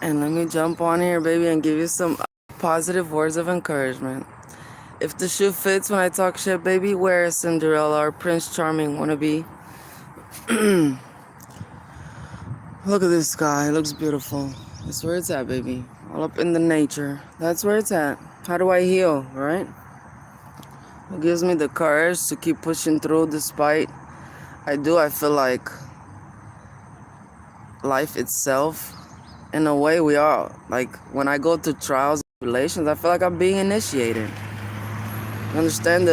And let me jump on here, baby, and give you some positive words of encouragement. If the shoe fits when I talk shit, baby, wear a Cinderella or Prince Charming wannabe. Look at this sky. It looks beautiful. That's where it's at, baby. All up in the nature. That's where it's at. How do I heal, right? It gives me the courage to keep pushing through despite I feel like life itself, in a way, we are. Like, when I go through trials and tribulations, I feel like I'm being initiated. You understand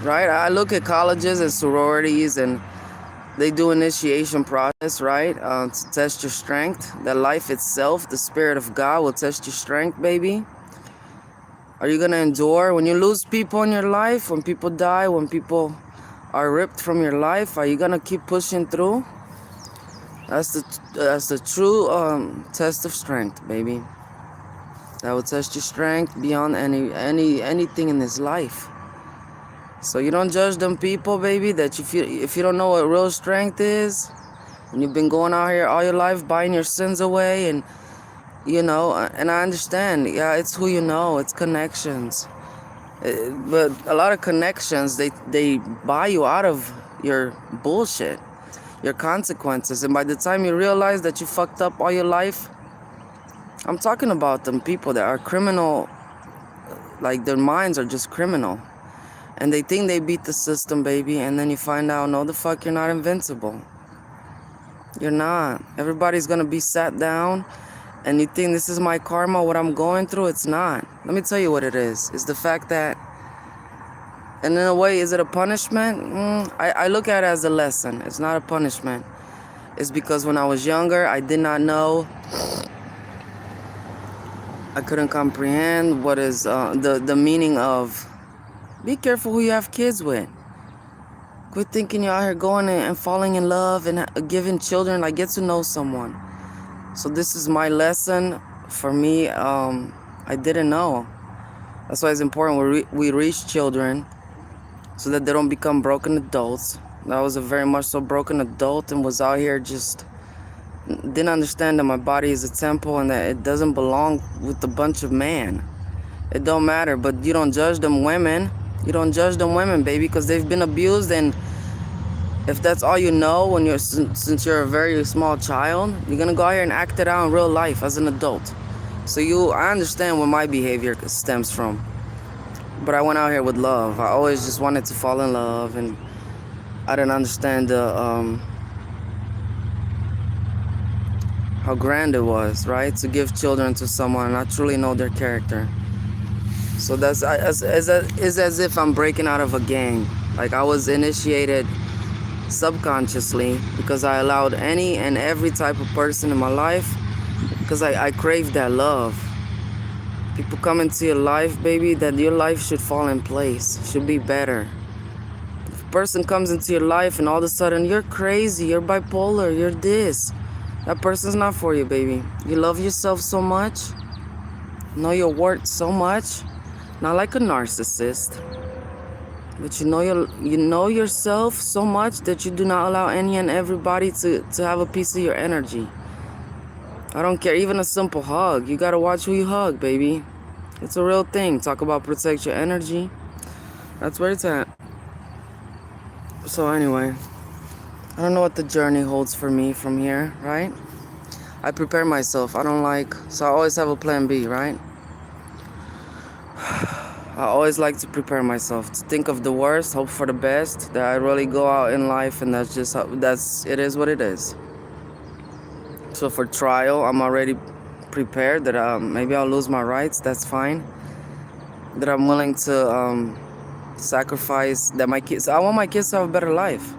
right? I look at colleges and sororities and they do initiation process, right? To test your strength. That life itself, the spirit of God will test your strength, baby. Are you going to endure? When you lose people in your life, when people die, when people are ripped from your life, are you going to keep pushing through? That's the true test of strength, baby. That will test your strength beyond anything in this life. So you don't judge them people, baby, that if you don't know what real strength is, and you've been going out here all your life buying your sins away, and and I understand, yeah, it's who you know, it's connections. But a lot of connections, they buy you out of your bullshit, your consequences. And by the time you realize that you fucked up all your life, I'm talking about them people that are criminal, like their minds are just criminal. And they think they beat the system, baby, and then you find out, no, the fuck, you're not invincible. You're not. Everybody's gonna be sat down, and you think this is my karma, what I'm going through. It's not. Let me tell you what it is. It's the fact that, and in a way, is it a punishment? I look at it as a lesson. It's not a punishment. It's because when I was younger, I did not know. I couldn't comprehend what is the meaning of. Be careful who you have kids with. Quit thinking you're out here going and falling in love and giving children, like, get to know someone. So this is my lesson for me. I didn't know. That's why it's important we reach children so that they don't become broken adults. I was a very much so broken adult and was out here just didn't understand that my body is a temple and that it doesn't belong with a bunch of man. It don't matter, but you don't judge them women. You don't judge them women, baby, because they've been abused. And if that's all you know since you're a very small child, you're gonna go out here and act it out in real life as an adult. So I understand where my behavior stems from. But I went out here with love. I always just wanted to fall in love, and I didn't understand how grand it was, right? To give children to someone and not truly know their character. So it's as if I'm breaking out of a gang. Like, I was initiated subconsciously because I allowed any and every type of person in my life because I craved that love. People come into your life, baby, that your life should fall in place, should be better. If a person comes into your life and all of a sudden you're crazy, you're bipolar, you're this, that person's not for you, baby. You love yourself so much, know your worth so much, not like a narcissist, but you know yourself so much that you do not allow any and everybody to have a piece of your energy. I don't care, even a simple hug. You gotta watch who you hug, baby. It's a real thing. Talk about protect your energy. That's where it's at. So anyway, I don't know what the journey holds for me from here, right? I prepare myself. So I always have a plan B, right? I always like to prepare myself, to think of the worst, hope for the best, that I really go out in life, and it is what it is. So for trial, I'm already prepared that maybe I'll lose my rights, that's fine. That I'm willing to sacrifice, that I want my kids to have a better life.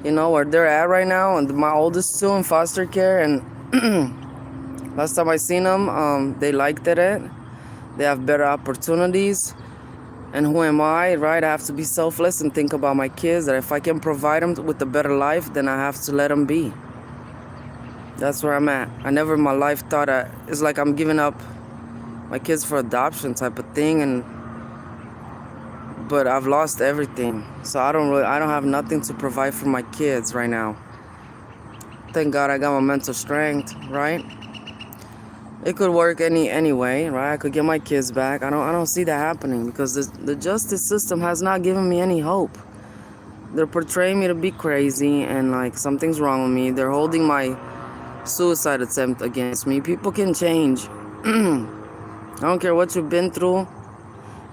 You know, where they're at right now, and my oldest two in foster care, and last time I seen them, they liked it. They have better opportunities. And who am I, right? I have to be selfless and think about my kids, that if I can provide them with a better life, then I have to let them be. That's where I'm at. I never in my life thought it's like I'm giving up my kids for adoption type of thing, but I've lost everything. So I don't have nothing to provide for my kids right now. Thank God I got my mental strength, right? It could work any way, right? I could get my kids back. I don't see that happening because the justice system has not given me any hope. They're portraying me to be crazy and like something's wrong with me. They're holding my suicide attempt against me. People can change. I don't care what you've been through.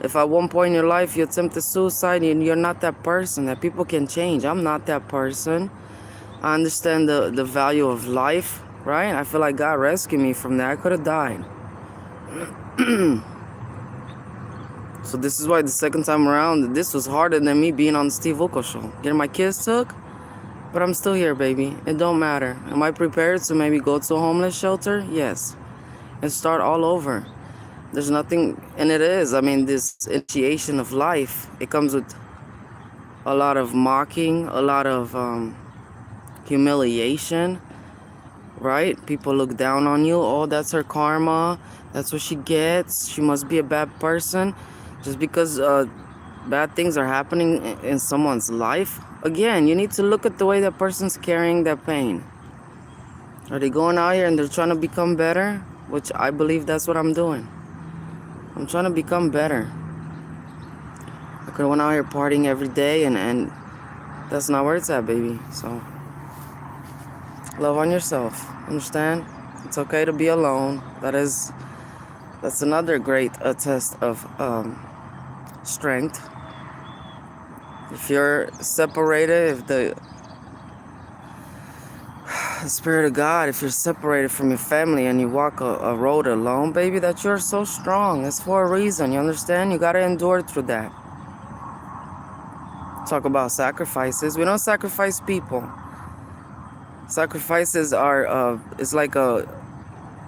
If at one point in your life you attempted suicide and you're not that person, that people can change. I'm not that person. I understand the value of life, right? I feel like God rescued me from that. I could have died. So this is why the second time around, this was harder than me being on the Steve Wilkos show. Getting my kids took, but I'm still here, baby. It don't matter. Am I prepared to maybe go to a homeless shelter? Yes. And start all over. There's nothing, and it is. I mean, this initiation of life, it comes with a lot of mocking, a lot of humiliation, right? People look down on you. Oh, that's her karma. That's what she gets. She must be a bad person. Just because bad things are happening in someone's life. Again, you need to look at the way that person's carrying that pain. Are they going out here and they're trying to become better? Which I believe that's what I'm doing. I'm trying to become better. I could have went out here partying every day and that's not where it's at, baby. So, love on yourself. Understand? It's okay to be alone. That's another great test of strength. If you're separated, if the Spirit of God, if you're separated from your family and you walk a road alone, baby, that you're so strong. It's for a reason. You understand? You got to endure through that. Talk about sacrifices. We don't sacrifice people. Sacrifices are, it's like a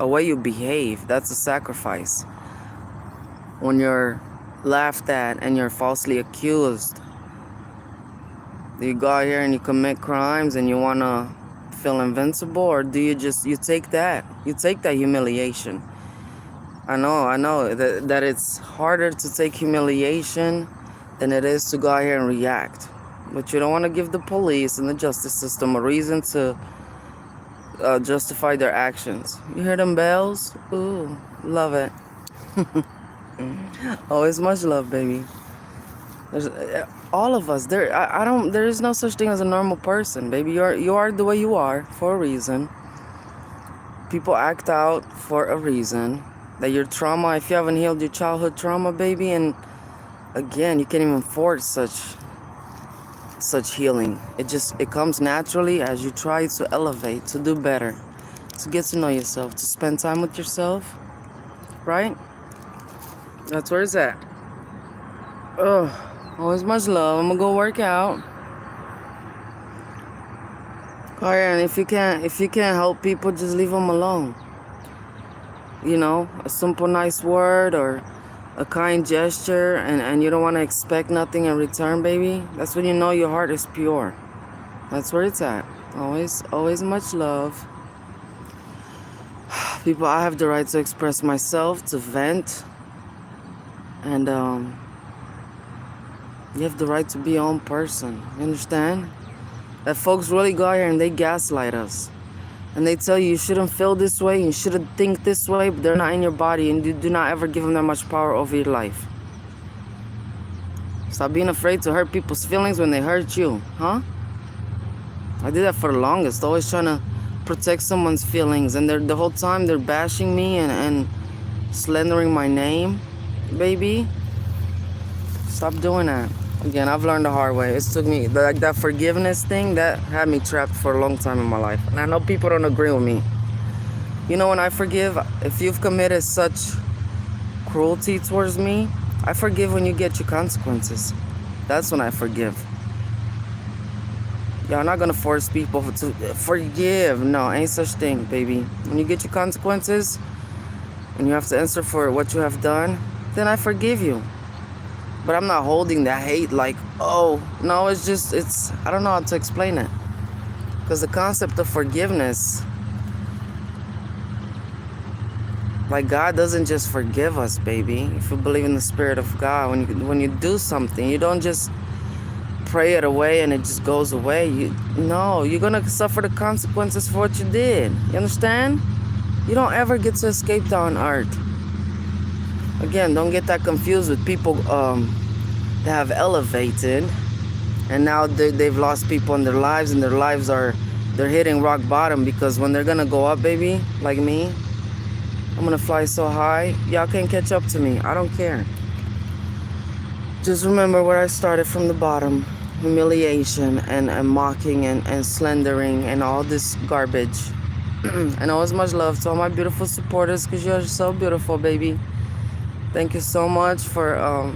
way you behave. That's a sacrifice. When you're laughed at and you're falsely accused, do you go out here and you commit crimes and you want to feel invincible, or do you take that humiliation? I know that it's harder to take humiliation than it is to go out here and react, but you don't want to give the police and the justice system a reason to justify their actions. You hear them bells? Ooh, love it. Always much love, baby. There's all of us. There is no such thing as a normal person, baby. You are the way you are for a reason. People act out for a reason. That your trauma, if you haven't healed your childhood trauma, baby, and again, you can't even force such healing. It comes naturally as you try to elevate, to do better, to get to know yourself, to spend time with yourself, right? That's where it's at. Always much love. I'm gonna go work out. And if you can't help people, just leave them alone. You know, a simple nice word or a kind gesture, and you don't want to expect nothing in return, baby. That's when you know your heart is pure. That's where it's at. Always much love. People, I have the right to express myself, to vent, and you have the right to be your own person. You understand? That folks really go out here and they gaslight us. And they tell you you shouldn't feel this way, you shouldn't think this way, but they're not in your body, and you do not ever give them that much power over your life. Stop being afraid to hurt people's feelings when they hurt you, huh? I did that for the longest, always trying to protect someone's feelings, and the whole time they're bashing me and slandering my name, baby. Stop doing that. Again, I've learned the hard way. It took me, like that forgiveness thing, that had me trapped for a long time in my life. And I know people don't agree with me. You know, when I forgive, if you've committed such cruelty towards me, I forgive when you get your consequences. That's when I forgive. Yeah, I'm not gonna force people to forgive. No, ain't such thing, baby. When you get your consequences and you have to answer for what you have done, then I forgive you. But I'm not holding that hate like, oh, no, it's, I don't know how to explain it. Because the concept of forgiveness, like God doesn't just forgive us, baby. If you believe in the Spirit of God, when you do something, you don't just pray it away and it just goes away. No, you're going to suffer the consequences for what you did. You understand? You don't ever get to escape down earth. Again, don't get that confused with people that have elevated and now they've lost people in their lives, and their lives they're hitting rock bottom, because when they're gonna go up, baby, like me, I'm gonna fly so high, y'all can't catch up to me. I don't care. Just remember where I started, from the bottom. Humiliation and mocking and slandering and all this garbage. And always much love to all my beautiful supporters, because you're so beautiful, baby. Thank you so much for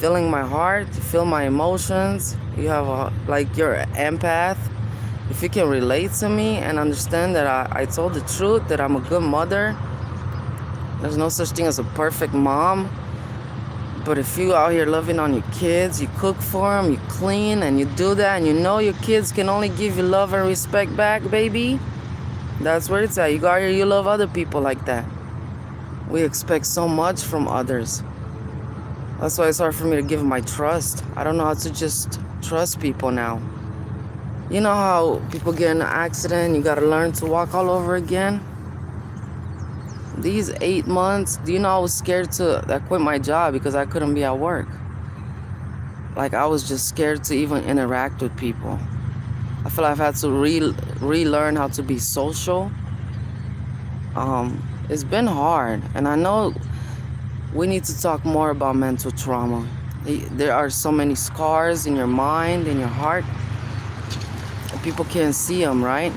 feeling my heart, feel my emotions. You have you're an empath. If you can relate to me and understand that I told the truth, that I'm a good mother. There's no such thing as a perfect mom. But if you out here loving on your kids, you cook for them, you clean, and you do that, and you know your kids can only give you love and respect back, baby, that's where it's at. You go out here, you love other people like that. We expect so much from others. That's why it's hard for me to give my trust. I don't know how to just trust people now. You know how people get in an accident, you gotta learn to walk all over again? These 8 months, do you know I was scared I quit my job because I couldn't be at work. Like, I was just scared to even interact with people. I feel like I've had to relearn how to be social. It's been hard, and I know we need to talk more about mental trauma. There are so many scars in your mind, in your heart, and people can't see them, right?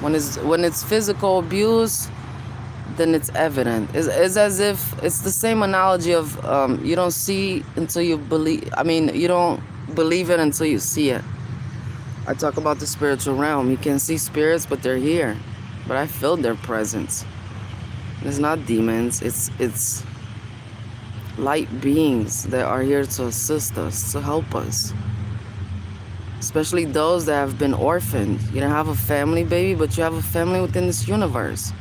When it's physical abuse, then it's evident. It's as if it's the same analogy of you don't see until you believe. I mean, you don't believe it until you see it. I talk about the spiritual realm. You can see spirits, but they're here. But I feel their presence. It's not demons. It's light beings that are here to assist us, to help us. Especially those that have been orphaned. You don't have a family, baby, but you have a family within this universe.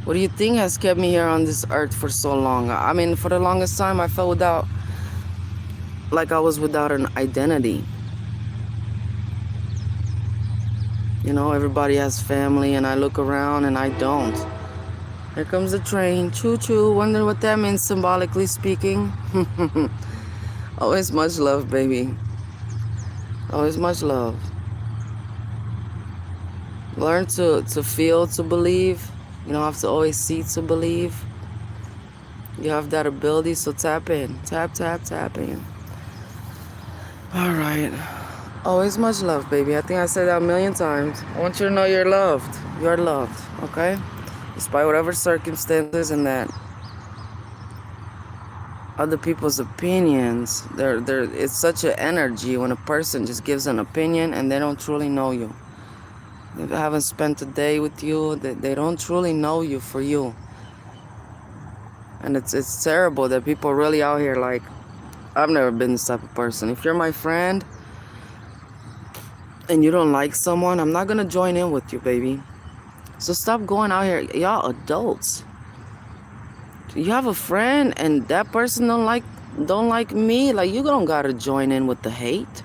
What do you think has kept me here on this earth for so long? I mean, for the longest time, I felt like I was without an identity. You know, everybody has family, and I look around and I don't. Here comes the train. Choo-choo. Wonder what that means, symbolically speaking. Always much love, baby. Always much love. Learn to feel, to believe. You don't have to always see to believe. You have that ability, so tap in. Tap, tap, tap in. All right. Always much love, baby. I think I said that a million times. I want you to know you're loved. You're loved, okay? Despite whatever circumstances and that other people's opinions, it's such an energy when a person just gives an opinion and they don't truly know you. They haven't spent a day with you. They don't truly know you for you. And it's terrible that people really out here, like, I've never been this type of person. If you're my friend and you don't like someone, I'm not gonna join in with you, baby. So stop going out here. Y'all adults. You have a friend and that person don't like me, like, you don't gotta join in with the hate.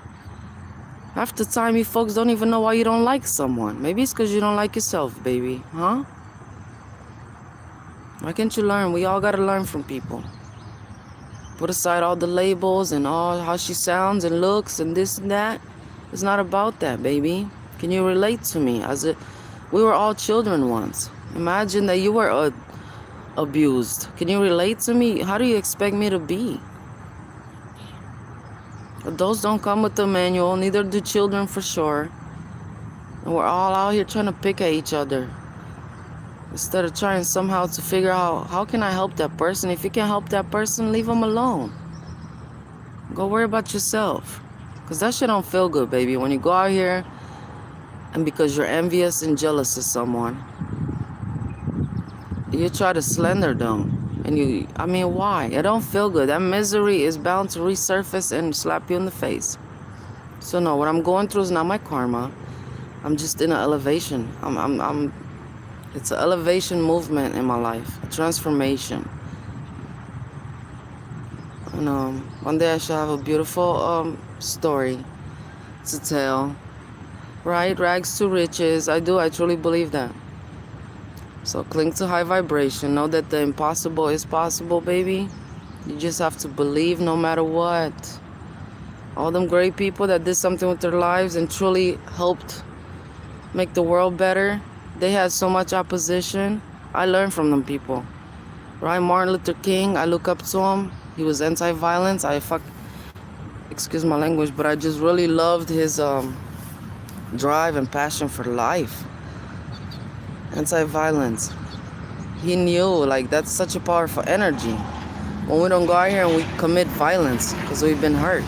Half the time you folks don't even know why you don't like someone. Maybe it's because you don't like yourself, baby. Huh? Why can't you learn? We all gotta learn from people. Put aside all the labels and all how she sounds and looks and this and that. It's not about that, baby. Can you relate to me? We were all children once. Imagine that you were abused. Can you relate to me? How do you expect me to be? Adults don't come with a manual, neither do children for sure. And we're all out here trying to pick at each other. Instead of trying somehow to figure out, how can I help that person? If you can't help that person, leave them alone. Go worry about yourself. Because that shit don't feel good, baby. When you go out here and because you're envious and jealous of someone, you try to slander them. And why? It don't feel good. That misery is bound to resurface and slap you in the face. So no, what I'm going through is not my karma. I'm just in an elevation. It's an elevation movement in my life, a transformation. And one day I shall have a beautiful story to tell. Right? Rags to riches. I truly believe that. So cling to high vibration. Know that the impossible is possible, baby. You just have to believe no matter what. All them great people that did something with their lives and truly helped make the world better, they had so much opposition. I learned from them people. Right? Martin Luther King, I look up to him. He was anti-violence. Excuse my language, but I just really loved his drive and passion for life. Anti-violence. He knew, like, that's such a powerful energy. When we don't go out here and we commit violence because we've been hurt.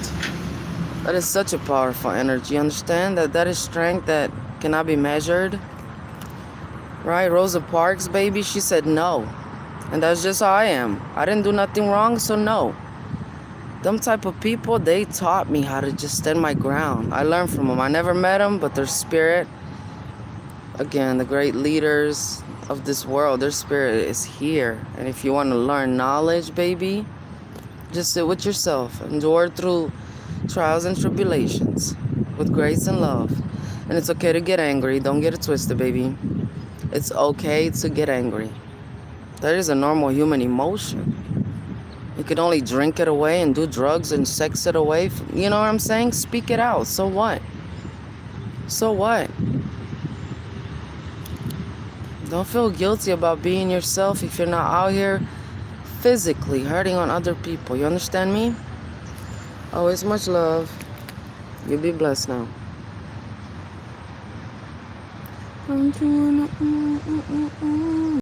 That is such a powerful energy. Understand that is strength that cannot be measured. Right? Rosa Parks, baby, she said no. And that's just how I am. I didn't do nothing wrong, so no. Them type of people, they taught me how to just stand my ground. I learned from them. I never met them, but their spirit, again, the great leaders of this world, their spirit is here. And if you want to learn knowledge, baby, just sit with yourself. Endure through trials and tribulations with grace and love. And it's okay to get angry. Don't get it twisted, baby. It's okay to get angry. That is a normal human emotion. You can only drink it away and do drugs and sex it away. You know what I'm saying? Speak it out. So what? So what? Don't feel guilty about being yourself if you're not out here physically hurting on other people. You understand me? Always much love. You be blessed now.